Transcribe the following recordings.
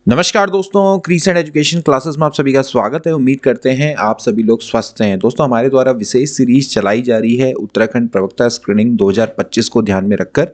नमस्कार दोस्तों, crescent education classes में आप सभी का स्वागत है। उम्मीद करते हैं आप सभी लोग स्वस्थ हैं। दोस्तों, हमारे द्वारा विशेष सीरीज चलाई जा रही है उत्तराखंड प्रवक्ता स्क्रीनिंग 2025 को ध्यान में रखकर।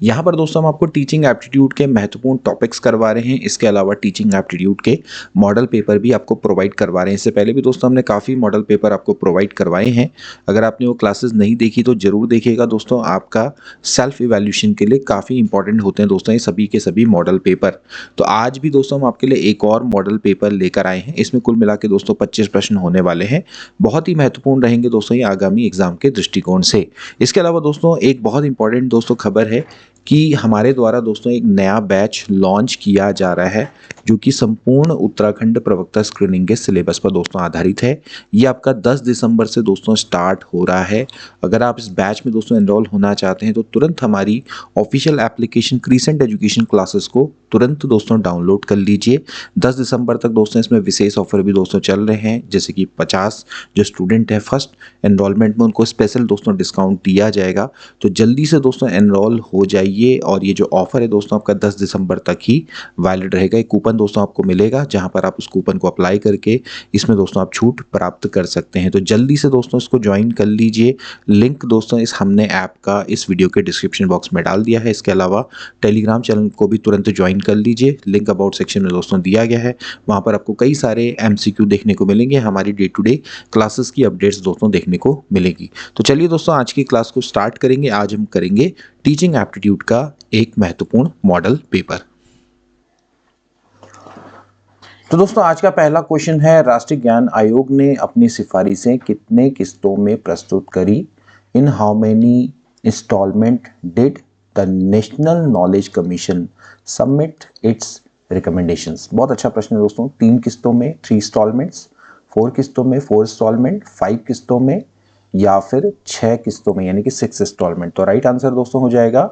यहाँ पर दोस्तों हम आपको टीचिंग एप्टीट्यूड के महत्वपूर्ण टॉपिक्स करवा रहे हैं। इसके अलावा टीचिंग एप्टीट्यूड के मॉडल पेपर भी आपको प्रोवाइड करवा रहे हैं। इससे पहले भी दोस्तों हमने काफ़ी मॉडल पेपर आपको प्रोवाइड करवाए हैं। अगर आपने वो क्लासेस नहीं देखी तो जरूर देखिएगा दोस्तों। आपका सेल्फ इवैल्यूएशन के लिए काफ़ी इंपॉर्टेंट होते हैं दोस्तों ये सभी के सभी मॉडल पेपर। तो आज भी दोस्तों हम आपके लिए एक और मॉडल पेपर लेकर आए हैं। इसमें कुल मिला के दोस्तों 25 प्रश्न होने वाले हैं। बहुत ही महत्वपूर्ण रहेंगे दोस्तों ये आगामी एग्जाम के दृष्टिकोण से। इसके अलावा दोस्तों एक बहुत इंपॉर्टेंट दोस्तों खबर है कि हमारे द्वारा दोस्तों एक नया बैच लॉन्च किया जा रहा है जो कि संपूर्ण उत्तराखंड प्रवक्ता स्क्रीनिंग के सिलेबस पर दोस्तों आधारित है। ये आपका 10 दिसंबर से दोस्तों स्टार्ट हो रहा है। अगर आप इस बैच में दोस्तों एनरोल होना चाहते हैं तो तुरंत हमारी official application crescent education classes को तुरंत दोस्तों डाउनलोड कर लीजिए। 10 दिसंबर तक दोस्तों इसमें विशेष ऑफर भी दोस्तों चल रहे हैं, जैसे कि 50 जो स्टूडेंट है फर्स्ट एनरोलमेंट में उनको स्पेशल दोस्तों डिस्काउंट दिया जाएगा। तो जल्दी से दोस्तों एनरोल हो जाइए। और ये जो ऑफर है दोस्तों आपका 10 दिसंबर तक ही वैलिड रहेगा। एक कूपन दोस्तों आपको मिलेगा जहां पर आप उस कूपन को अप्लाई करके इसमें दोस्तों आप छूट प्राप्त कर सकते हैं। तो जल्दी से दोस्तों इसको ज्वाइन कर लीजिए। लिंक दोस्तों इस हमने ऐप का इस वीडियो के डिस्क्रिप्शन बॉक्स में डाल दिया है। इसके अलावा टेलीग्राम चैनल को भी तुरंत ज्वाइन कर लीजिए। लिंक अबाउट सेक्शन में दोस्तों दिया गया है। वहां पर आपको कई सारे एमसीक्यू देखने को मिलेंगे। हमारी डे टू डे क्लासेस की अपडेट्स दोस्तों देखने को मिलेगी। तो चलिए दोस्तों आज की क्लास को स्टार्ट करेंगे। आज हम करेंगे टीचिंग एप्टीट्यूड का एक महत्वपूर्ण मॉडल पेपर। तो दोस्तों आज का पहला क्वेश्चन है, राष्ट्रीय ज्ञान आयोग ने अपनी सिफारिशें कितने किस्तों में प्रस्तुत करी? In how many instalment did the national knowledge commission submit its recommendations? बहुत अच्छा प्रश्न है दोस्तों। 3 किस्तों में 3 इंस्टॉलमेंट्स, 4 किस्तों में 4 इंस्टॉलमेंट, 5 किस्तों में या फिर 6 किस्तों में यानी कि 6 इंस्टॉलमेंट। तो राइट आंसर दोस्तों हो जाएगा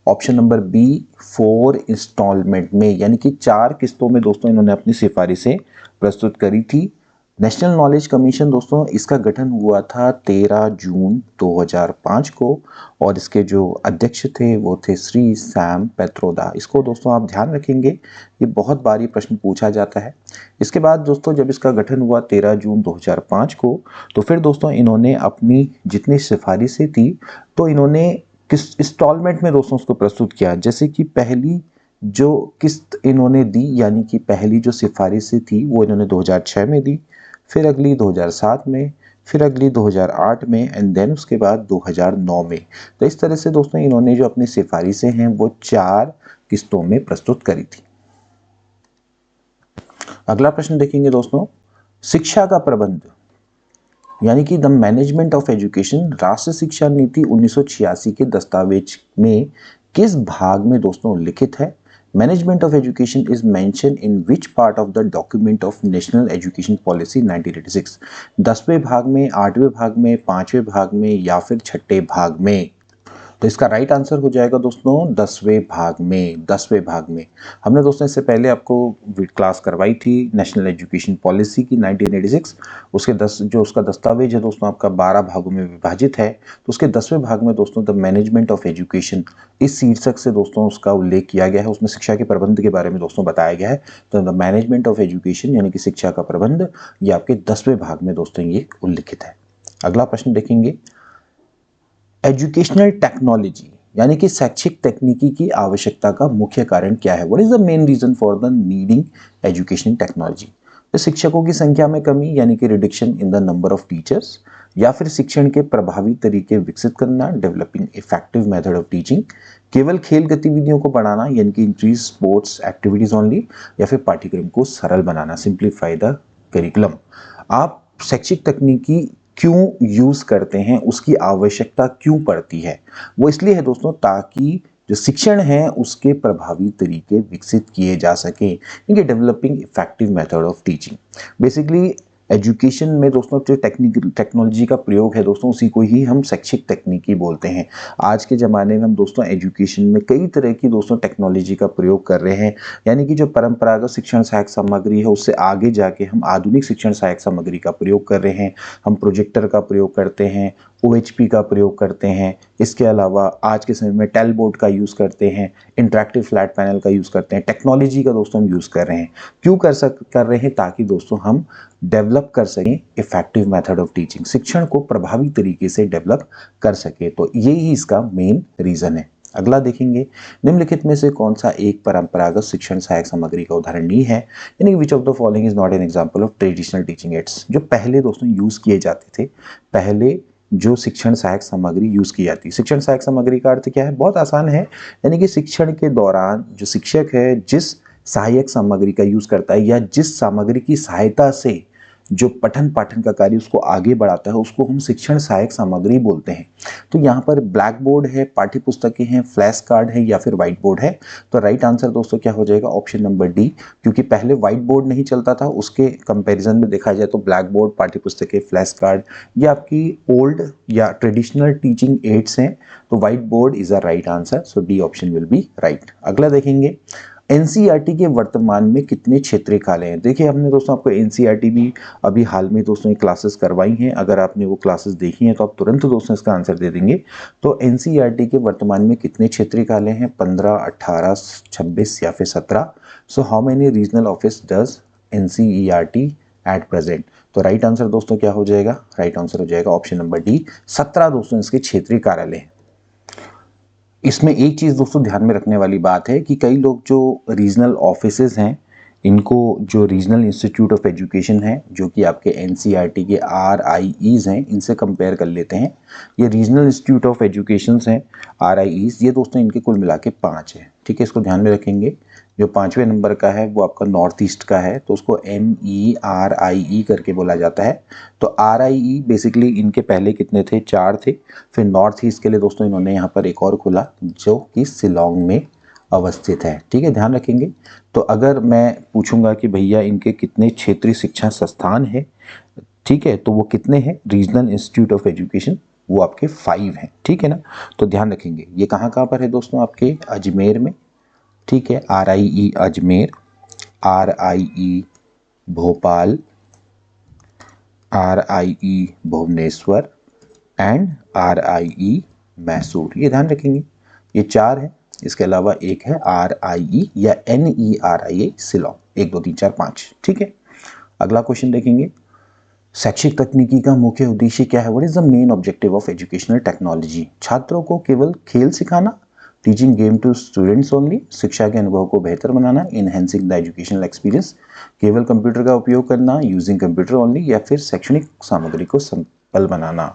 ऑप्शन नंबर बी 4 इंस्टॉलमेंट में, यानी कि 4 किस्तों में दोस्तों इन्होंने अपनी सिफारिशें प्रस्तुत करी थी। नेशनल नॉलेज कमीशन दोस्तों इसका गठन हुआ था 13 जून 2005 को और इसके जो अध्यक्ष थे वो थे श्री सैम पैत्रोदा। इसको दोस्तों आप ध्यान रखेंगे, ये बहुत बार ये प्रश्न पूछा जाता है। इसके बाद दोस्तों जब इसका गठन हुआ 13 जून 2005 को, तो फिर दोस्तों इन्होंने अपनी जितनी सिफारिशें थी तो इन्होंने किस इंस्टॉलमेंट में दोस्तों उसको प्रस्तुत किया। जैसे कि पहली जो किस्त इन्होंने दी, यानी कि पहली जो सिफारिशें थी वो इन्होंने 2006 में दी, फिर अगली 2007 में, फिर अगली 2008 में एंड देन उसके बाद 2009 में। तो इस तरह से दोस्तों इन्होंने जो अपनी सिफारिशें हैं वो 4 किस्तों में प्रस्तुत करी थी। अगला प्रश्न देखेंगे दोस्तों, शिक्षा का प्रबंध यानी कि द मैनेजमेंट ऑफ एजुकेशन राष्ट्रीय शिक्षा नीति 1986 के दस्तावेज में किस भाग में दोस्तों उल्लिखित है? Management of education is mention in which part of the document of national education policy 1986? 10वें भाग में, 8वें भाग में, 5वें भाग में या फिर 6ठे भाग में? तो इसका राइट आंसर हो जाएगा दोस्तों 10वें भाग में। 10वें भाग में हमने दोस्तों इससे पहले आपको क्लास करवाई थी नेशनल एजुकेशन पॉलिसी की 1986। उसके 10 जो उसका दस्तावेज है दोस्तों आपका 12 भागों में विभाजित है। तो उसके 10वें भाग में दोस्तों द मैनेजमेंट ऑफ एजुकेशन इस शीर्षक से दोस्तों उसका उल्लेख किया गया है। उसमें शिक्षा के प्रबंध के बारे में दोस्तों बताया गया है। तो द मैनेजमेंट ऑफ एजुकेशन यानी कि शिक्षा का प्रबंध ये आपके 10वें भाग में दोस्तों ये उल्लिखित है। अगला प्रश्न देखेंगे, एजुकेशनल टेक्नोलॉजी यानी कि शैक्षिक तकनीकी की आवश्यकता का मुख्य कारण क्या है? What is the main reason for the needing educational technology? तो शिक्षकों की संख्या में कमी यानी कि reduction in the number of teachers, या फिर शिक्षण के प्रभावी तरीके विकसित करना, developing effective method of teaching, केवल खेल गतिविधियों को बढ़ाना यानी कि इंक्रीज स्पोर्ट्स एक्टिविटीज ओनली, या फिर पाठ्यक्रम को सरल बनाना, सिंप्लीफाई द करिकुलम। आप शैक्षिक तकनीकी क्यों यूज करते हैं, उसकी आवश्यकता क्यों पड़ती है? वो इसलिए है दोस्तों ताकि जो शिक्षण है उसके प्रभावी तरीके विकसित किए जा सके, यानी developing effective method of teaching. Basically education में दोस्तों जो टेक्नोलॉजी का प्रयोग है दोस्तों उसी को ही हम शैक्षिक तकनीकी बोलते हैं। आज के ज़माने में हम दोस्तों एजुकेशन में कई तरह की दोस्तों टेक्नोलॉजी का प्रयोग कर रहे हैं, यानी कि जो परंपरागत शिक्षण सहायक सामग्री है उससे आगे जाके हम आधुनिक शिक्षण सहायक सामग्री का प्रयोग कर रहे हैं। हम प्रोजेक्टर का प्रयोग करते हैं OHP का प्रयोग करते हैं। इसके अलावा आज के समय में टेल बोर्ड का यूज़ करते हैं, इंटरेक्टिव फ्लैट पैनल का यूज़ करते हैं। टेक्नोलॉजी का दोस्तों हम यूज़ कर रहे हैं। क्यों कर रहे हैं? ताकि दोस्तों हम डेवलप कर सकें इफेक्टिव मेथड ऑफ टीचिंग, शिक्षण को प्रभावी तरीके से डेवलप कर सके। तो यही इसका मेन रीज़न है। अगला देखेंगे, निम्नलिखित में से कौन सा एक परंपरागत शिक्षण सहायक सामग्री का उदाहरण नहीं है, यानी विच of the following is not an example of traditional teaching ads. जो पहले दोस्तों यूज किए जाते थे, पहले जो शिक्षण सहायक सामग्री यूज की जाती है। शिक्षण सहायक सामग्री का अर्थ क्या है? बहुत आसान है, यानी कि शिक्षण के दौरान जो शिक्षक है जिस सहायक सामग्री का यूज करता है या जिस सामग्री की सहायता से जो पठन पाठन का कार्य उसको आगे बढ़ाता है, उसको हम शिक्षण सहायक सामग्री बोलते हैं। तो यहाँ पर ब्लैक बोर्ड है, पाठ्य पुस्तकें हैं, फ्लैश कार्ड है या फिर व्हाइट बोर्ड है। तो राइट आंसर दोस्तों क्या हो जाएगा? ऑप्शन नंबर डी, क्योंकि पहले व्हाइट बोर्ड नहीं चलता था, उसके कंपैरिजन में देखा जाए तो ब्लैक बोर्ड, पाठ्य पुस्तकें, फ्लैश कार्ड ये आपकी ओल्ड या ट्रेडिशनल टीचिंग एड्स हैं। तो white board is a right answer, so D option will be right. अगला देखेंगे, एनसीईआरटी के वर्तमान में कितने क्षेत्रीय कालें हैं? देखिए हमने दोस्तों आपको एनसीईआरटी भी अभी हाल में दोस्तों ये क्लासेस करवाई हैं। अगर आपने वो क्लासेस देखी हैं तो आप तुरंत दोस्तों इसका आंसर दे देंगे। तो एनसीईआरटी के वर्तमान में कितने क्षेत्रीय कालें हैं? 15, 18, 26 या फिर 17। So how many regional office does NCERT at present? तो राइट आंसर दोस्तों क्या हो जाएगा? राइट आंसर हो जाएगा ऑप्शन नंबर डी, 17 दोस्तों इसके क्षेत्रीय कार्यालय हैं। इसमें एक चीज़ दोस्तों ध्यान में रखने वाली बात है कि कई लोग जो रीजनल ऑफिसेज हैं, इनको जो रीजनल इंस्टीट्यूट ऑफ एजुकेशन है, जो कि आपके एनसीईआरटी के RIEs हैं, इनसे कंपेयर कर लेते हैं। ये रीजनल इंस्टीट्यूट ऑफ एजुकेशन हैं RIEs, ये दोस्तों इनके कुल मिला के 5 है। ठीक है, इसको ध्यान में रखेंगे। जो 5वें नंबर का है वो आपका नॉर्थ ईस्ट का है, तो उसको MERIE करके बोला जाता है। तो RIE बेसिकली इनके पहले कितने थे? 4 थे। फिर नॉर्थ ईस्ट के लिए दोस्तों इन्होंने यहाँ पर एक और खोला जो कि शिलोंग में अवस्थित है। ठीक है, ध्यान रखेंगे। तो अगर मैं पूछूंगा कि भैया इनके कितने क्षेत्रीय शिक्षा संस्थान है, ठीक है, तो वो कितने हैं? रीजनल इंस्टीट्यूट ऑफ एजुकेशन वो आपके 5 हैं। ठीक है ना, तो ध्यान रखेंगे। ये कहाँ कहाँ पर है दोस्तों? आपके अजमेर में। ठीक है, RIE Ajmer, RIE Bhopal, RIE Bhubaneswar and RIE Mysore. ये ध्यान रखेंगे, ये 4 है। इसके अलावा एक है RIE या NERIA शिलोंग। 1 2 3 4 5। ठीक है, अगला क्वेश्चन देखेंगे, शैक्षिक तकनीकी का मुख्य उद्देश्य क्या है? What is the main objective of educational technology? छात्रों को केवल खेल सिखाना, teaching game to students only, शिक्षा के अनुभव को बेहतर बनाना, इनहेंसिंग द एजुकेशनल एक्सपीरियंस, केवल कंप्यूटर का उपयोग करना, यूजिंग कंप्यूटर ओनली, या फिर शैक्षणिक सामग्री को संपल बनाना।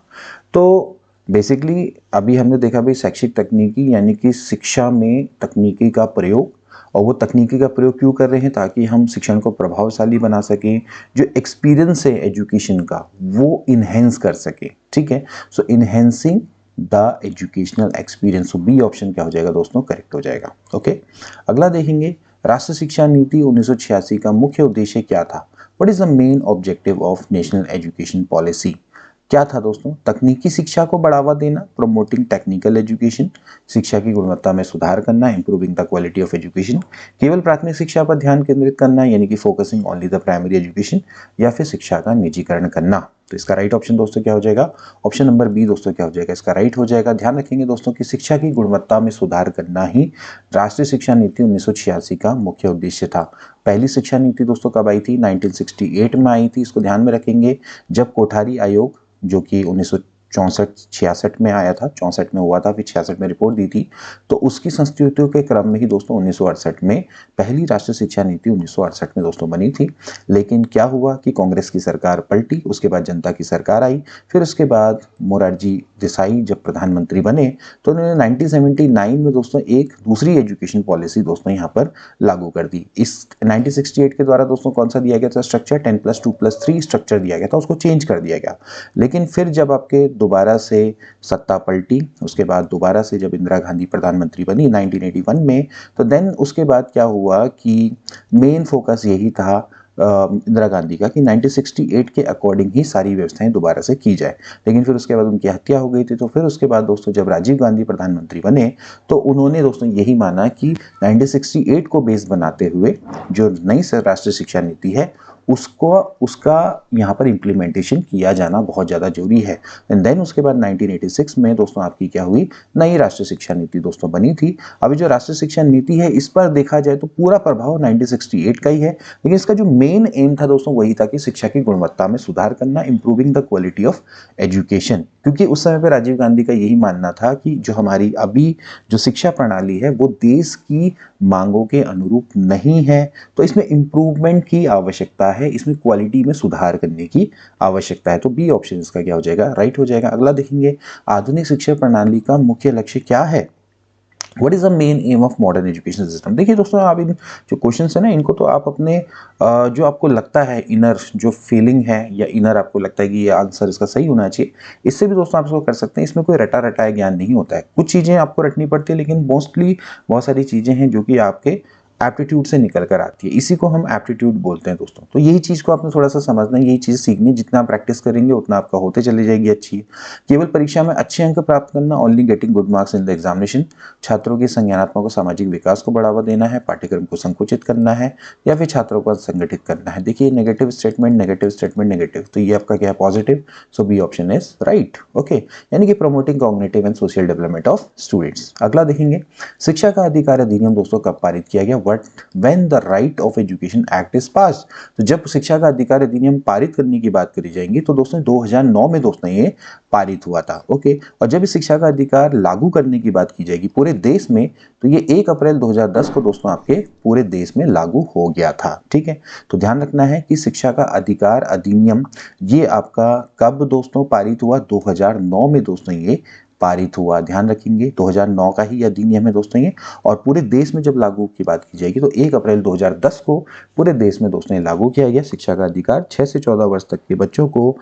तो बेसिकली अभी हमने देखा भाई शैक्षिक तकनीकी यानी कि शिक्षा में तकनीकी का प्रयोग, और वो तकनीकी का प्रयोग क्यों कर रहे हैं? ताकि हम शिक्षण को प्रभावशाली बना सकें, जो एक्सपीरियंस है एजुकेशन का वो इनहेंस कर सके। ठीक है, so enhancing the educational experience. So B option क्या हो जाएगा दोस्तों? करेक्ट हो जाएगा। ओके, अगला देखेंगे, राष्ट्रीय शिक्षा नीति 1986 का मुख्य उद्देश्य क्या था? What is the main objective of national education policy? क्या था दोस्तों? तकनीकी शिक्षा को बढ़ावा देना, प्रोमोटिंग टेक्निकल एजुकेशन, शिक्षा की गुणवत्ता में सुधार करना, improving the quality of education, केवल प्राथमिक शिक्षा पर ध्यान केंद्रित करना यानी कि focusing only the primary education, या फिर शिक्षा का निजीकरण करना। तो इसका राइट ऑप्शन दोस्तों क्या हो जाएगा? ऑप्शन नंबर बी दोस्तों क्या हो जाएगा? इसका राइट हो जाएगा। ध्यान रखेंगे दोस्तों कि शिक्षा की गुणवत्ता में सुधार करना ही राष्ट्रीय शिक्षा नीति 1986 का मुख्य उद्देश्य था। पहली शिक्षा नीति दोस्तों कब आई थी? 1968 में आई थी। इसको ध्यान में रखेंगे, जब कोठारी आयोग जो कि 1964-66 में आया था, 64 में हुआ था, फिर 66 में रिपोर्ट दी थी। तो उसकी संस्तुतियों के क्रम में ही दोस्तों 1968 में पहली राष्ट्रीय शिक्षा नीति 1968 में दोस्तों बनी थी। लेकिन क्या हुआ कि कांग्रेस की सरकार पलटी, उसके बाद जनता की सरकार आई, फिर उसके बाद मोरारजी देसाई जब प्रधानमंत्री बने तो उन्होंने 1979 में दोस्तों एक दूसरी एजुकेशन पॉलिसी दोस्तों यहाँ पर लागू कर दी। इस 1968 के द्वारा दोस्तों कौन सा दिया गया था स्ट्रक्चर? 10+2+3 स्ट्रक्चर दिया गया था, उसको चेंज कर दिया गया। लेकिन फिर जब आपके दोबारा से सत्ता पलटी, उसके बाद दोबारा से जब इंदिरा गांधी प्रधानमंत्री बनी 1981 में, तो देन उसके बाद क्या हुआ कि मेन फोकस यही था इंदिरा गांधी का कि 1968 के अकॉर्डिंग ही सारी व्यवस्थाएं दोबारा से की जाए। लेकिन फिर उसके बाद उनकी हत्या हो गई थी। तो फिर उसके बाद दोस्तों जब राजीव गांधी प्रधानमंत्री बने तो उन्होंने दोस्तों यही माना कि 1968 को बेस बनाते हुए जो नई राष्ट्रीय शिक्षा नीति है उसको उसका यहाँ पर इम्प्लीमेंटेशन किया जाना बहुत ज़्यादा जरूरी है। एंड देन उसके बाद 1986 में दोस्तों आपकी क्या हुई, नई राष्ट्रीय शिक्षा नीति दोस्तों बनी थी। अभी जो राष्ट्रीय शिक्षा नीति है इस पर देखा जाए तो पूरा प्रभाव 1968 का ही है, लेकिन इसका जो मेन एम था दोस्तों वही था कि शिक्षा की गुणवत्ता में सुधार करना, improving the quality of education. क्योंकि उस समय पे राजीव गांधी का यही मानना था कि जो हमारी अभी जो शिक्षा प्रणाली है वो देश की मांगों के अनुरूप नहीं है, तो इसमें इंप्रूवमेंट की आवश्यकता है, इसमें क्वालिटी में सुधार करने की आवश्यकता है। तो बी ऑप्शन इसका क्या हो जाएगा, राइट हो जाएगा। अगला देखेंगे, आधुनिक शिक्षा प्रणाली का मुख्य लक्ष्य क्या है? What is the main M of modern education system? देखिए दोस्तों, आप इन जो क्वेश्चन है ना, इनको तो आप अपने जो आपको लगता है इनर जो फीलिंग है या इनर आपको लगता है कि ये आंसर इसका सही होना चाहिए, इससे भी दोस्तों आप इसको कर सकते हैं। इसमें कोई रटा रटाया ज्ञान नहीं होता है, कुछ चीज़ें आपको रटनी पड़ती है, लेकिन मोस्टली बहुत सारी चीज़ें हैं जो कि आपके एप्टीट्यूड से निकल कर आती है, इसी को हम एप्टीट्यूड बोलते हैं दोस्तों। तो यही चीज़ को आपने थोड़ा सा समझना है, यही चीज़ सीखनी, जितना आप प्रैक्टिस करेंगे उतना आपका होते चली जाएगी अच्छी। केवल परीक्षा में अच्छे अंक प्राप्त करना, only getting good marks in the examination, छात्रों के संज्ञानात्मक और सामाजिक विकास को बढ़ावा देना है, पाठ्यक्रम को संकुचित करना है, या फिर छात्रों को संगठित करना है। देखिए negative statement, negative statement, negative, तो ये आपका क्या है, positive. So B option is right. Okay, यानी कि promoting cognitive and social development of students. अगला देखेंगे, शिक्षा का अधिकार अधिनियम दोस्तों कब पारित किया गया? When the right of education act is pass. तो जब शिक्षा का अधिकार अधिनियम पारित करने की बात करी जाएंगी तो दोस्तों 2009 में दोस्तों ये पारित हुआ था। ओके, और जब इस शिक्षा का अधिकार लागू करने की बात की जाएगी पूरे देश में, तो ये 1 अप्रैल 2010 को दोस्तों आपके पूरे देश में लागू हो गया था। ठीक है, तो ध्यान रखना है कि शिक्षा का अधिकार अधिनियम ये आपका कब दोस्तों पारित हुआ? 2009 में दोस्तों ये पारित हुआ। ध्यान रखेंगे 2009 का ही अधिनियम है दोस्तों ये, और पूरे देश में जब लागू की बात की जाएगी तो 1 अप्रैल 2010 को पूरे देश में दोस्तों ये लागू किया गया। शिक्षा का अधिकार 6 से 14 वर्ष तक के बच्चों को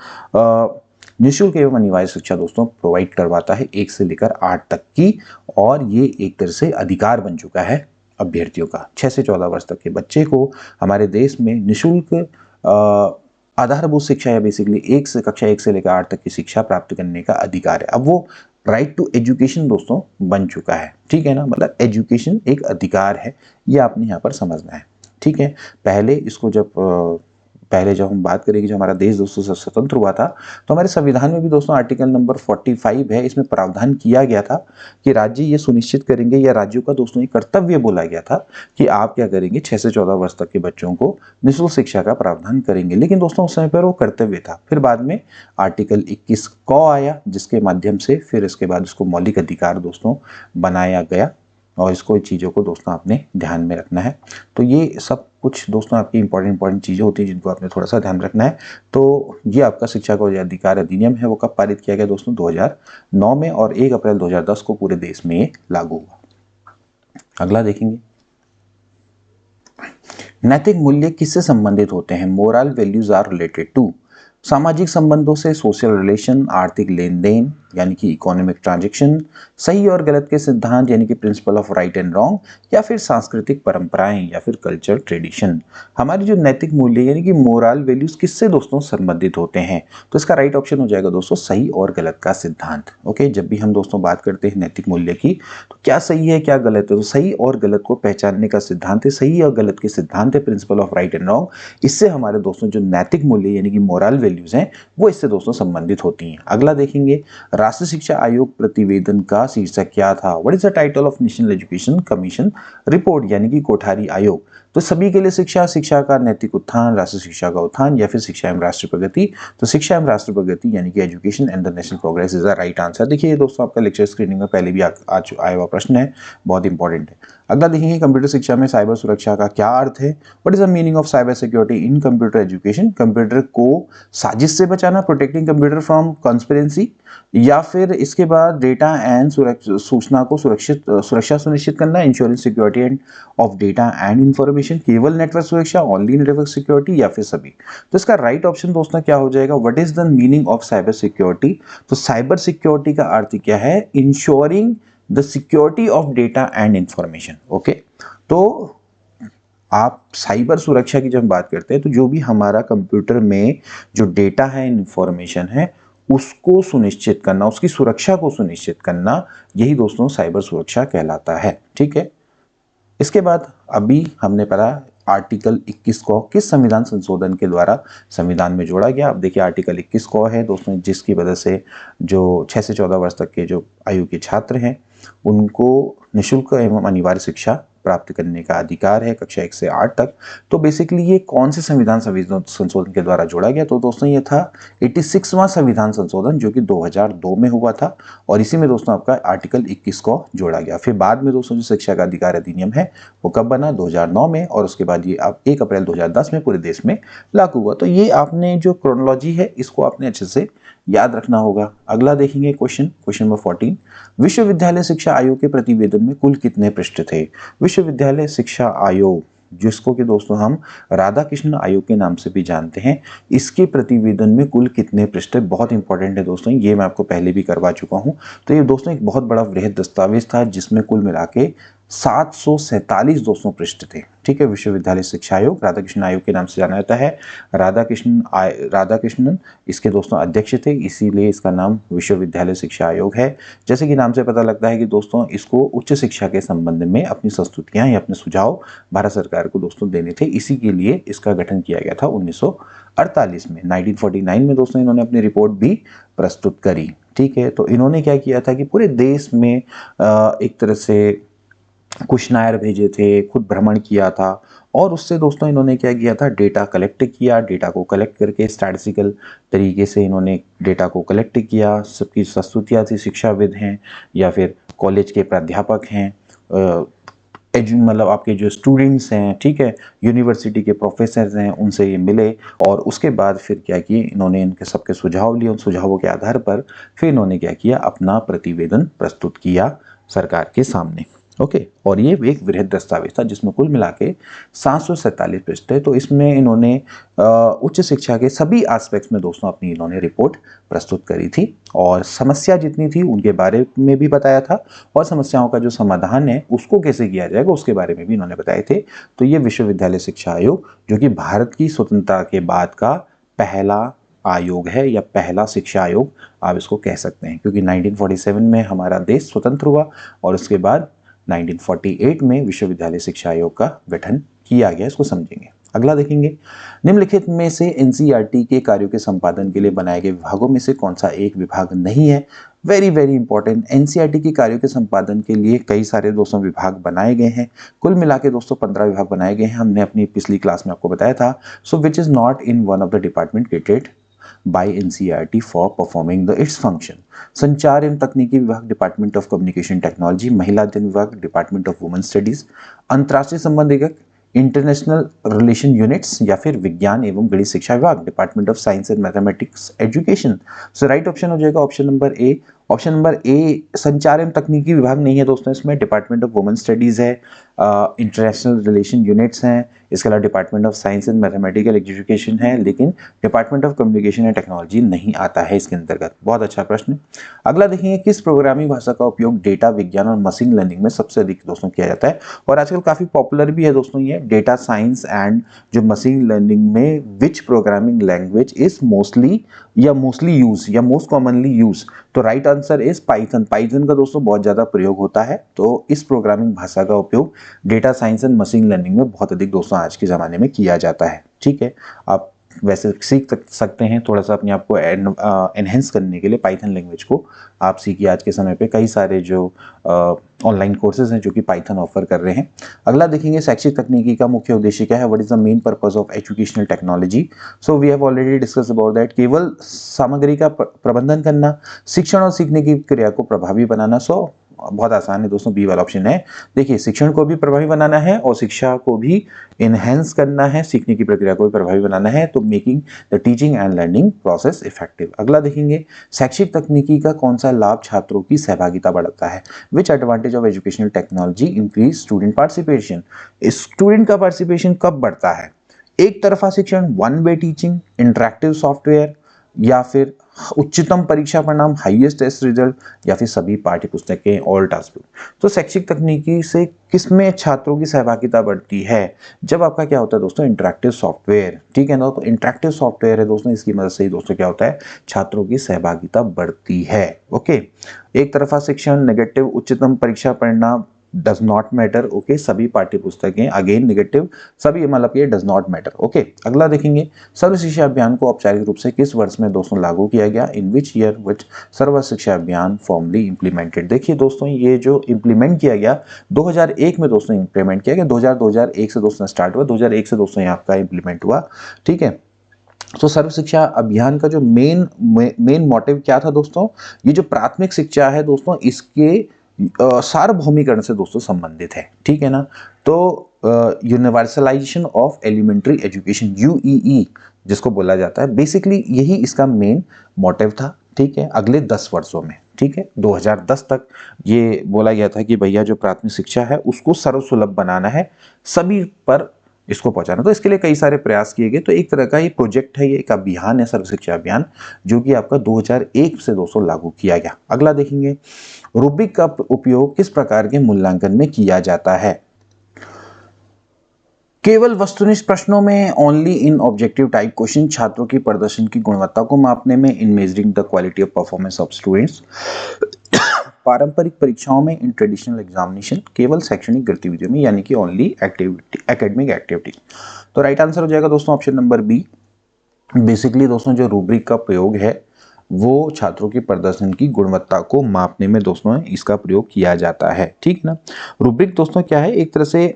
निःशुल्क एवं अनिवार्य शिक्षा दोस्तों प्रोवाइड करवाता है, 1 से लेकर 8 तक की, और ये एक तरह से अधिकार बन चुका है अभ्यर्थियों का। 6 से 14 वर्ष तक के बच्चे को हमारे देश में निःशुल्क आधारभूत शिक्षा या बेसिकली कक्षा 1 से लेकर 8 तक की शिक्षा प्राप्त करने का अधिकार है। अब वो राइट टू एजुकेशन दोस्तों बन चुका है। ठीक है ना, मतलब एजुकेशन एक अधिकार है, ये आपने यहाँ पर समझना है। ठीक है, पहले जब हम बात करेंगे, जब हमारा देश दोस्तों स्वतंत्र हुआ था, तो हमारे संविधान में भी दोस्तों आर्टिकल नंबर 45 है, इसमें प्रावधान किया गया था कि राज्य ये सुनिश्चित करेंगे, या राज्यों का दोस्तों ये कर्तव्य बोला गया था कि आप क्या करेंगे, 6 से 14 वर्ष तक के बच्चों को निःशुल्क शिक्षा का प्रावधान करेंगे। लेकिन दोस्तों उस समय पर वो कर्तव्य था, फिर बाद में आर्टिकल 21 क आया, जिसके माध्यम से फिर इसके बाद उसको मौलिक अधिकार दोस्तों बनाया गया, और इसको चीज़ों को दोस्तों आपने ध्यान में रखना है। तो ये सब कुछ दोस्तों आपकी इंपॉर्टेंट चीज़ें होती हैं जिनको आपने थोड़ा सा ध्यान रखना है। तो ये आपका शिक्षा का अधिकार अधिनियम है, वो कब पारित किया गया दोस्तों? 2009 में, और 1 अप्रैल 2010 को पूरे देश में ये लागू हुआ। अगला देखेंगे, नैतिक मूल्य किससे संबंधित होते हैं? Moral values are related to सामाजिक संबंधों से, सोशल रिलेशन, आर्थिक लेन देन यानी कि इकोनॉमिक ट्रांजैक्शन, सही और गलत के सिद्धांत यानी कि principle of right and wrong, या फिर सांस्कृतिक परंपराएं या फिर कल्चर ट्रेडिशन। हमारी जो नैतिक मूल्य यानी कि मोरल वैल्यूज किससे दोस्तों संबंधित होते हैं? तो इसका राइट ऑप्शन हो जाएगा दोस्तों सही और गलत का सिद्धांत। ओके, जब भी हम दोस्तों बात करते हैं नैतिक मूल्य की, तो क्या सही है क्या गलत है, तो सही और गलत को पहचानने का सिद्धांत है, सही और गलत के सिद्धांत है principle of right and wrong. इससे हमारे दोस्तों जो नैतिक मूल्य यानी कि मोरल वैल्यूज हैं वो इससे दोस्तों संबंधित होती हैं। अगला देखेंगे, राष्ट्रीय शिक्षा आयोग प्रतिवेदन का शीर्षक क्या था? What is the title of national education commission report यानी कि कोठारी आयोग? तो सभी के लिए शिक्षा, शिक्षा का नैतिक उत्थान, राष्ट्रीय शिक्षा का उत्थान, या फिर शिक्षा एवं राष्ट्रीय प्रगति? तो शिक्षा एवं राष्ट्रीय प्रगति यानी कि education and the national progress is the right answer. देखिए ये दोस्तों आपका लेक्चर स्क्रीनिंग में पहले भी आया हुआ प्रश्न है, बहुत इंपॉर्टेंट है। अगला देखेंगे, कंप्यूटर शिक्षा में साइबर सुरक्षा का क्या अर्थ है? What is the meaning of cyber security in computer education? Computer को साजिश से बचाना, प्रोटेक्टिंग कंप्यूटर फ्रॉम कॉन्स्पिरेंसी, या फिर इसके बाद डेटा एंड सूचना को सुरक्षा सुनिश्चित करना, insurance security end of data and information, केवल नेटवर्क सुरक्षा, ओनली नेटवर्क सिक्योरिटी, या फिर सभी? तो इसका राइट ऑप्शन दोस्तों क्या हो जाएगा? What is the meaning of cyber security? तो साइबर सिक्योरिटी का अर्थ क्या है? Ensuring the security of data and information. Okay, तो आप साइबर सुरक्षा की जब बात करते हैं तो जो भी हमारा कंप्यूटर में जो डेटा है, इंफॉर्मेशन है, उसको सुनिश्चित करना, उसकी सुरक्षा को सुनिश्चित करना, यही दोस्तों साइबर सुरक्षा कहलाता है। ठीक है, इसके बाद अभी हमने पढ़ा आर्टिकल 21 को किस संविधान संशोधन के द्वारा संविधान में जोड़ा गया? अब देखिए आर्टिकल 21 को है दोस्तों, जिसकी वजह से जो 6 से 14 वर्ष तक के जो आयु के छात्र हैं उनको निःशुल्क एवं अनिवार्य शिक्षा प्राप्त करने का अधिकार है कक्षा 1 से 8 तक। तो बेसिकली ये कौन से संविधान संशोधन के द्वारा जोड़ा गया? तो दोस्तों ये था 86वां संविधान संशोधन, जो कि 2002 में हुआ था, और इसी में दोस्तों आपका आर्टिकल 21 को जोड़ा गया। फिर बाद में दोस्तों जो शिक्षा का अधिकार अधिनियम है वो कब बना? 2009 में, और उसके बाद ये आप 1 अप्रैल 2010 में पूरे देश में लागू हुआ। तो ये आपने जो क्रोनोलॉजी है इसको आपने अच्छे से याद रखना होगा। अगला देखेंगे क्वेश्चन नंबर 14, विश्वविद्यालय शिक्षा आयोग के प्रतिवेदन में कुल कितने पृष्ठ थे? विश्वविद्यालय शिक्षा आयोग, जिसको कि दोस्तों हम राधा कृष्ण आयोग के नाम से भी जानते हैं, इसके प्रतिवेदन में कुल कितने पृष्ठ? बहुत इंपॉर्टेंट है दोस्तों, ये मैं आपको पहले भी करवा चुका हूं। तो ये दोस्तों एक बहुत बड़ा वृहद दस्तावेज था जिसमें कुल मिला के 747 दोस्तों पृष्ठ थे। ठीक है, विश्वविद्यालय शिक्षा आयोग राधा कृष्ण आयोग के नाम से जाना जाता है। राधा कृष्णन इसके दोस्तों अध्यक्ष थे, इसीलिए इसका नाम विश्वविद्यालय शिक्षा आयोग है। जैसे कि नाम से पता लगता है कि दोस्तों इसको उच्च शिक्षा के संबंध में अपनी संस्तुतियां या अपने सुझाव भारत सरकार को दोस्तों देने थे, इसी के लिए इसका गठन किया गया था 1948 में। 1949 में दोस्तों इन्होंने अपनी रिपोर्ट भी प्रस्तुत करी। ठीक है, तो इन्होंने क्या किया था कि पूरे देश में एक तरह से क्वेश्चनायर भेजे थे, खुद भ्रमण किया था, और उससे दोस्तों इन्होंने क्या किया था? डेटा कलेक्ट किया। डेटा को कलेक्ट करके स्टैटिस्टिकल तरीके से इन्होंने डेटा को कलेक्ट किया। सबकी प्रस्तुतियाँ थी, शिक्षाविद हैं या फिर कॉलेज के प्राध्यापक हैं, मतलब आपके जो स्टूडेंट्स हैं, ठीक है, यूनिवर्सिटी के प्रोफेसर हैं, उनसे ये मिले, और उसके बाद फिर क्या किए इन्होंने? इनके सबके सुझाव लिए, उन सुझावों के आधार पर फिर इन्होंने क्या किया? अपना प्रतिवेदन प्रस्तुत किया सरकार के सामने। ओके, और ये एक वृहद दस्तावेज था जिसमें कुल मिला के 747 पृष्ठ है। तो इसमें इन्होंने उच्च शिक्षा के सभी एस्पेक्ट्स में दोस्तों अपनी इन्होंने रिपोर्ट प्रस्तुत करी थी, और समस्या जितनी थी उनके बारे में भी बताया था, और समस्याओं का जो समाधान है उसको कैसे किया जाएगा उसके बारे में भी इन्होंने बताए थे। तो ये विश्वविद्यालय शिक्षा आयोग, जो कि भारत की स्वतंत्रता के बाद का पहला आयोग है, या पहला शिक्षा आयोग आप इसको कह सकते हैं, क्योंकि 1947 में हमारा देश स्वतंत्र हुआ और उसके बाद 1948 में विश्वविद्यालय शिक्षा आयोग का गठन किया गया। इसको समझेंगे। अगला देखेंगे, निम्नलिखित में से एनसीईआरटी के कार्यों के संपादन के लिए बनाए गए विभागों में से कौन सा एक विभाग नहीं है? वेरी वेरी इंपॉर्टेंट, एनसीईआरटी के कार्यों के संपादन के लिए कई सारे दोस्तों विभाग बनाए गए हैं। कुल मिला के दोस्तों 15 विभाग बनाए गए हैं, हमने अपनी पिछली क्लास में आपको बताया था। So which is not in one of the department created by NCERT for performing its function. संचार एवं तकनीकी विभाग डिपार्टमेंट ऑफ कम्युनिकेशन टेक्नोलॉजी, महिला अध्ययन विभाग डिपार्टमेंट ऑफ वुमेन स्टडीज, अंतर्राष्ट्रीय संबंध विभाग इंटरनेशनल रिलेशन यूनिट्स, या फिर विज्ञान एवं गणित शिक्षा विभाग department of science and mathematics education. So right option हो जाएगा option number A. Option number A संचार एवं तकनीकी विभाग नहीं है दोस्तों, इसमें डिपार्टमेंट ऑफ वुमेन स्टडीज है, इंटरनेशनल रिलेशन यूनिट्स हैं, इसके अलावा department of science and mathematical education है, लेकिन department of communication and technology नहीं आता है इसके अंतर्गत। बहुत अच्छा प्रश्न। अगला देखेंगे, किस प्रोग्रामिंग भाषा का उपयोग डेटा विज्ञान और मशीन लर्निंग में सबसे अधिक दोस्तों किया जाता है? और आजकल काफी पॉपुलर भी है दोस्तों ये डेटा साइंस एंड जो मशीन लर्निंग में विच programming language is mostly use या मोस्ट कॉमनली यूज? तो right answer is Python. Python का दोस्तों बहुत ज्यादा प्रयोग होता है, तो इस प्रोग्रामिंग भाषा का उपयोग data science and machine learning में बहुत अधिक दोस्तों आज के ज़माने में किया जाता है। ठीक है, आप वैसे सीख सकते हैं थोड़ा सा अपने आप को एनहेंस करने के लिए पाइथन लैंग्वेज को आप सीखिए। आज के समय पे कई सारे जो ऑनलाइन कोर्सेज हैं जो कि पाइथन ऑफर कर रहे हैं। अगला देखेंगे, शैक्षिक तकनीकी का मुख्य उद्देश्य क्या है? What is the main purpose of educational technology? So we have already discuss about that. केवल सामग्री का प्रबंधन करना, शिक्षण और सीखने की क्रिया को प्रभावी बनाना। सो बहुत आसान है दोस्तों, बी वाला ऑप्शन है। देखिए, शिक्षण को भी प्रभावी बनाना है और शिक्षा को भी इनहेंस करना है, सीखने की प्रक्रिया को भी प्रभावी बनाना है, तो making the teaching and learning process effective. अगला देखेंगे, शैक्षिक तकनीकी का कौन सा लाभ छात्रों की सहभागिता बढ़ाता है? Which advantage of educational technology increase student participation? Student का पार्टिसिपेशन कब बढ़ता है? एक तरफा शिक्षण, one way teaching, interactive software, या फिर उच्चतम परीक्षा परिणाम, हाईएस्ट टेस्ट रिजल्ट, या फिर सभी पाठ्य पुस्तकें, ऑल टास्क बुक? तो शैक्षिक तकनीकी से किसमें छात्रों की सहभागिता बढ़ती है? जब आपका क्या होता है दोस्तों, इंटरेक्टिव सॉफ्टवेयर। ठीक है ना, तो इंटरेक्टिव सॉफ्टवेयर है दोस्तों, इसकी मदद से ही दोस्तों क्या होता है, छात्रों की सहभागिता बढ़ती है। ओके, एक तरफा शिक्षण, नेगेटिव, उच्चतम परीक्षा परिणाम, डज नॉट मैटर। ओके, सभी पाठ्य पुस्तकें, अगेन नेगेटिव, सभी मतलब ये डज नॉट मैटर। ओके, अगला देखेंगे, सर्व शिक्षा अभियान को औपचारिक रूप से किस वर्ष में दोस्तों लागू किया गया? इन विच ईयर विच सर्व शिक्षा अभियान फॉर्मली इंप्लीमेंटेड। देखिए दोस्तों, ये जो इंप्लीमेंट किया गया 2001 में दोस्तों इंप्लीमेंट किया गया। 2001 से दोस्तों स्टार्ट हुआ, 2001 से दोस्तों यहाँ का इंप्लीमेंट हुआ। ठीक है, तो सर्व शिक्षा अभियान का जो मेन मोटिव क्या था दोस्तों? ये जो प्राथमिक शिक्षा है दोस्तों, इसके सार्वभौमिकरण से दोस्तों संबंधित है। ठीक है ना? तो यूनिवर्सलाइजेशन ऑफ एलिमेंट्री एजुकेशन, यूईई जिसको बोला जाता है, बेसिकली यही इसका मेन मोटिव था। ठीक है, अगले 10 वर्षों में, ठीक है, 2010 तक ये बोला गया था कि भैया जो प्राथमिक शिक्षा है उसको सर्वसुलभ बनाना है, सभी पर इसको पहुंचाना। तो इसके लिए कई सारे प्रयास किए गए। तो एक तरह का ये प्रोजेक्ट है, ये एक अभियान है, सर्व शिक्षा अभियान, जो कि आपका 2001 से दोस्तों लागू किया गया। अगला देखेंगे, रूब्रिक का उपयोग किस प्रकार के मूल्यांकन में किया जाता है? केवल वस्तुनिष्ठ प्रश्नों में, only in objective type question, छात्रों की प्रदर्शन की गुणवत्ता को मापने में, इन measuring the quality of performance of students, पारंपरिक परीक्षाओं में, इन ट्रेडिशनल एग्जामिनेशन, केवल शैक्षणिक गतिविधियों में, यानी कि ओनली एक्टिविटी, एकेडमिक एक्टिविटी। तो राइट आंसर हो जाएगा दोस्तों ऑप्शन नंबर बी। बेसिकली दोस्तों जो रूब्रिक का प्रयोग है वो छात्रों के प्रदर्शन की गुणवत्ता को मापने में दोस्तों इसका प्रयोग किया जाता है। ठीक है ना? रूब्रिक दोस्तों क्या है? एक तरह से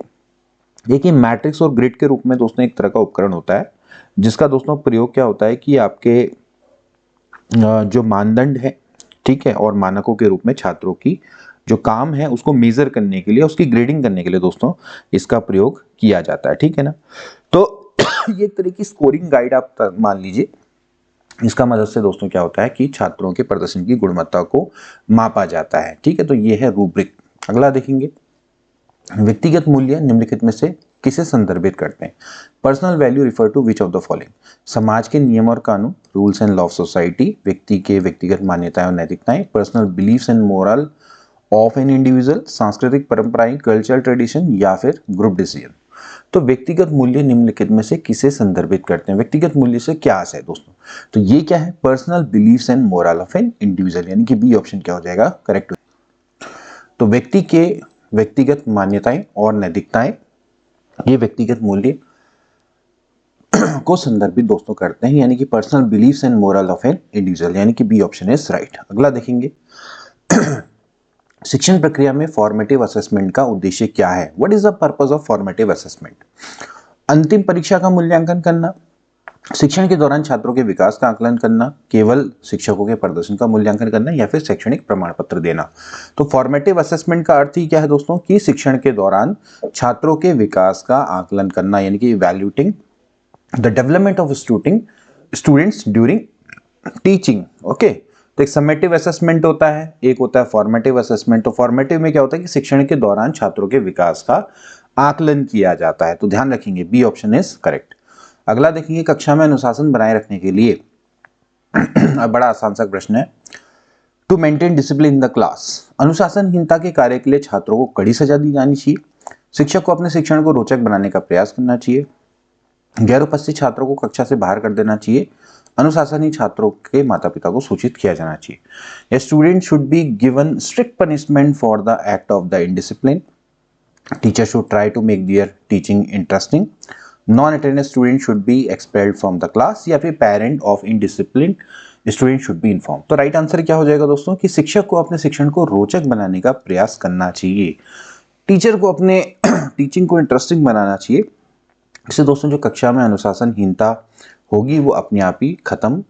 देखिए मैट्रिक्स और ग्रिड के रूप में दोस्तों एक तरह का उपकरण होता है, जिसका दोस्तों प्रयोग क्या होता है कि आपके जो मानदंड है, ठीक है, और मानकों के रूप में छात्रों की जो काम है उसको मेजर करने के लिए, उसकी ग्रेडिंग करने के लिए दोस्तों इसका प्रयोग किया जाता है। ठीक है ना? तो ये एक तरह की स्कोरिंग गाइड आप मान लीजिए। इसका मदद से दोस्तों क्या होता है कि छात्रों के प्रदर्शन की गुणवत्ता को मापा जाता है। ठीक है, तो ये है रूब्रिक। अगला देखेंगे, व्यक्तिगत मूल्य निम्नलिखित में से किसे संदर्भित करते हैं? Personal value refer to which of the following? समाज के नियम और कानून, rules and law of society, व्यक्ति के व्यक्तिगत मान्यताएं और नैतिकताएं, personal beliefs and moral of an individual, सांस्कृतिक परंपराएं, कल्चरल ट्रेडिशन, या फिर ग्रुप डिसीजन। तो व्यक्तिगत मूल्य निम्नलिखित में से किसे संदर्भित करते हैं? व्यक्तिगत मूल्य से क्या आशय है दोस्तों? तो ये क्या है? Personal beliefs and moral of an individual, यानी कि बी ऑप्शन क्या हो जाएगा? करेक्ट। तो व्यक्ति के व्यक्तिगत मान्यताएं और नैतिकताएं, ये व्यक्तिगत मूल्य को संदर्भित दोस्तों करते हैं, यानी कि personal beliefs and moral of an individual, यानी कि बी ऑप्शन इज राइट। अगला देखेंगे, शिक्षण प्रक्रिया में फॉर्मेटिव असेसमेंट का उद्देश्य क्या है? What is the purpose of formative assessment? अंतिम परीक्षा का मूल्यांकन करना, शिक्षण के दौरान छात्रों के विकास का आकलन करना, केवल शिक्षकों के प्रदर्शन का मूल्यांकन करना, या फिर शैक्षणिक प्रमाण पत्र देना। तो फॉर्मेटिव असेसमेंट का अर्थ ही क्या है दोस्तों? कि शिक्षण के दौरान छात्रों के विकास का आकलन करना, यानी कि evaluating the development of students during teaching. Okay, तो एक समेटिव असेसमेंट होता है, एक होता है फॉर्मेटिव असेसमेंट। तो फॉर्मेटिव में क्या होता है कि शिक्षण के दौरान छात्रों के विकास का आकलन किया जाता है। तो ध्यान रखेंगे, बी ऑप्शन इज करेक्ट। अगला देखेंगे, कक्षा में अनुशासन बनाए रखने के लिए बड़ा आसान सा प्रश्न है, to maintain discipline in the class, अनुशासनहीनता के कार्य के लिए छात्रों को कड़ी सजा दी जानी चाहिए, शिक्षक को अपने शिक्षण को रोचक बनाने का प्रयास करना चाहिए, गैर उपस्थित छात्रों को कक्षा से बाहर कर देना चाहिए, अनुशासनहीन छात्रों के माता पिता को सूचित किया जाना चाहिए, a student should be given strict punishment for the act of the indiscipline, teacher should try to make their teaching interesting, non attendance student should be expelled from the class, या फिर parent of indiscipline student should be inform. तो right answer क्या हो जाएगा दोस्तों? कि शिक्षक को अपने शिक्षण को रोचक बनाने का प्रयास करना चाहिए, टीचर को अपने टीचिंग को इंटरेस्टिंग बनाना चाहिए। इससे दोस्तों जो कक्षा में अनुशासनहीनता होगी वो अपने आप ही खत्म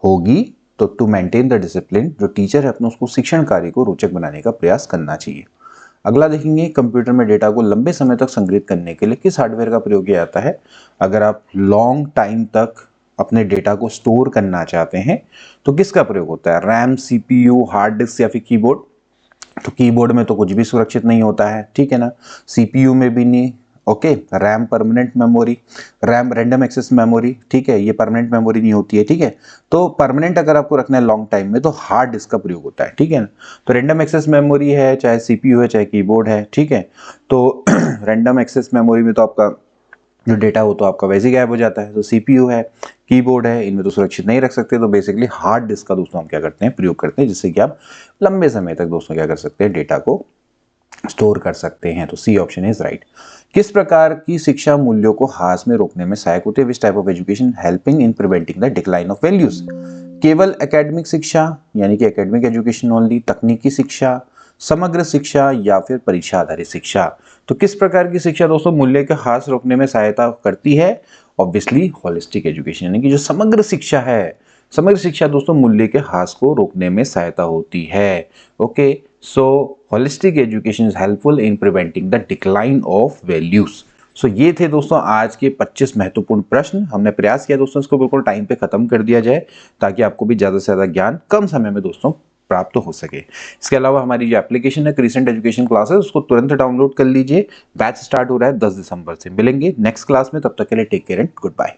होगी। तो टू मेंटेन द डिसिप्लिन, जो टीचर है अपने उसको शिक्षण कार्य को रोचक बनाने का प्रयास करना चाहिए। अगला देखेंगे, कंप्यूटर में डेटा को लंबे समय तक संग्रहित करने के लिए किस हार्डवेयर का प्रयोग किया जाता है? अगर आप लॉन्ग टाइम तक अपने डेटा को स्टोर करना चाहते हैं तो किसका प्रयोग होता है? रैम, सीपीयू, हार्ड डिस्क, या फिर कीबोर्ड? तो कीबोर्ड में तो कुछ भी सुरक्षित नहीं होता है, ठीक है ना, सीपीयू में भी नहीं। Okay, RAM permanent memory, RAM random access memory, ठीक है, ये परमानेंट मेमोरी नहीं होती है, ठीक है। तो परमानेंट अगर आपको रखना है लॉन्ग टाइम में तो हार्ड डिस्क का प्रयोग होता है, ठीक है ना। तो रैंडम एक्सेस मेमोरी है, चाहे सीपीयू है, चाहे कीबोर्ड है, ठीक है। तो रैंडम एक्सेस मेमोरी में तो आपका जो डेटा हो तो आपका वैसे ही गायब हो जाता है। तो सीपीयू है, कीबोर्ड है, इनमें तो सुरक्षित नहीं रख सकते, तो बेसिकली हार्ड डिस्क का दोस्तों हम क्या करते हैं, प्रयोग करते हैं, जिससे कि आप लंबे समय तक दोस्तों क्या कर सकते हैं, डेटा को स्टोर कर सकते हैं। तो सी ऑप्शन इज राइट। किस प्रकार की शिक्षा मूल्यों को ह्रास में रोकने में सहायक होती है? Which type of education helping in preventing the decline of values? केवल एकेडमिक शिक्षा यानी कि एकेडमिक एजुकेशन ओनली, तकनीकी शिक्षा, समग्र शिक्षा या फिर परीक्षा आधारित शिक्षा? तो किस प्रकार की शिक्षा दोस्तों मूल्य के ह्रास रोकने में सहायता करती है? ऑब्वियसली होलिस्टिक एजुकेशन यानी कि जो समग्र शिक्षा है, समग्र शिक्षा दोस्तों मूल्य के ह्रास को रोकने में सहायता होती है। Okay, so holistic education is helpful in preventing the decline of values. So ये थे दोस्तों आज के 25 महत्वपूर्ण प्रश्न। हमने प्रयास किया दोस्तों इसको बिल्कुल टाइम पे खत्म कर दिया जाए ताकि आपको भी ज्यादा से ज्यादा ज्ञान कम समय में दोस्तों प्राप्त हो सके। इसके अलावा हमारी जो एप्लीकेशन है क्रिसेंट एजुकेशन क्लासेस, उसको तुरंत डाउनलोड कर लीजिए। बैच स्टार्ट हो रहा है 10 दिसंबर से। मिलेंगे नेक्स्ट क्लास में, तब तक के लिए take care and good bye.